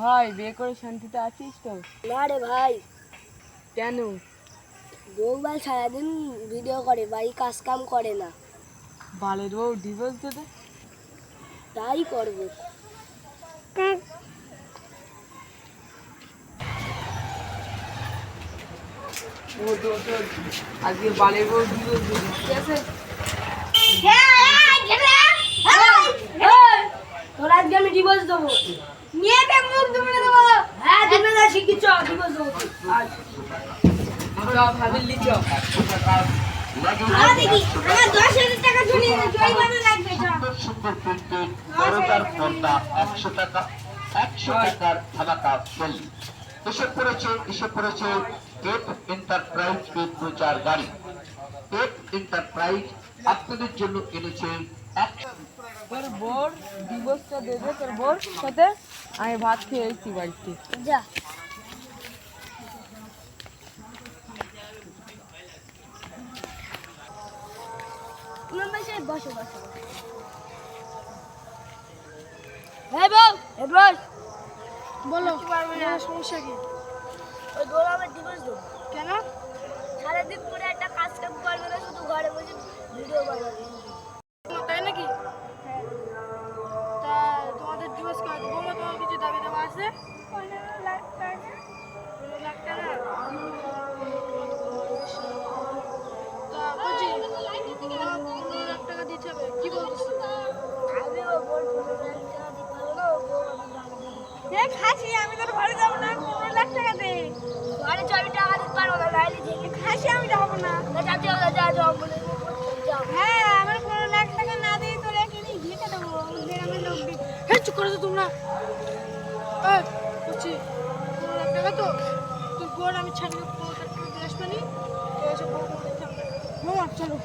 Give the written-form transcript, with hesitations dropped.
ভাই বিয়ে করে শান্তিতে আছিস তো? না রে ভাই, কেন? বউবাল সারাদিন ভিডিও করে, বাড়ি কাজ কাম করে না। বালের বউ ডিভোর্স দেবে? তাই করবো। আজকে বালের বউ ডিভোর্স দেবে, ঠিক আছে? তোর আজকে আমি ডিভোর্স দেবো। মুখ দুমড়ে দেবো। হ্যাঁ, দুমড়ে দেওয়া শিখিছ, ডিভোর্স দেবো। ফ্যামিলি চ। দেখি আমার 10,000 টাকা জরিমানা লাগবে। ৳100 টাকা 100 টাকার ধামাকা সেল এসে পড়েছে টেপ এন্টারপ্রাইজ প্রচার গাড়ি। টেপ এন্টারপ্রাইজ আপনাদের জন্য এনেছে তোর বোর ডিভোর্সটা দেবে, তোর বোর সাথে আমি ভাত খেয়ে এসেছি বাড়িতে। যা। বসো বসো। হ্যাঁ বল, বস। বলো, সমস্যা কি? ওই বলো আমার ডিভোর্স দেবো। কেন? সারাদিন করে একটা কাজ কাম করবে না, শুধু ঘরে বসে ভিডিও বানাবে। তাই নাকি? হ্যাঁ। তা তোমাদের ডিভোর্স করে দেবো। তোমার কিছু দাবি দেওয়া আছে? 15 লাখ টাকা। 15 লাখ টাকা? তা বলছি 15 লাখ টাকা দিতে হবে, কি বলছিস? আমিও বলবো 15 লাখ টাকা দিতে হবে না, ও বউ আমি দাবি দেবো। খাসি, আমি তোর ঘরে যাবো না, 15 লাখ টাকা দে। ঘরে আমি টাকা দিতে পারবো না, নাইলে যে খাসি আমি যাবো না। যাতে যাও বলে যাও। হ্যাঁ, আমার 15 লাখ টাকা না দিয়ে তোর এখানে লিখে দেবো, গ্রামের লোক দিয়ে। হ্যাঁ, চুপ করে তো তোমরা। বলছি 15 লাখ টাকা তো তোর বোন আমি ছাড়িয়ে 15 লাখ টাকা দিয়ে আসবানি। তো এসে বউ দেখে আমরা চলো।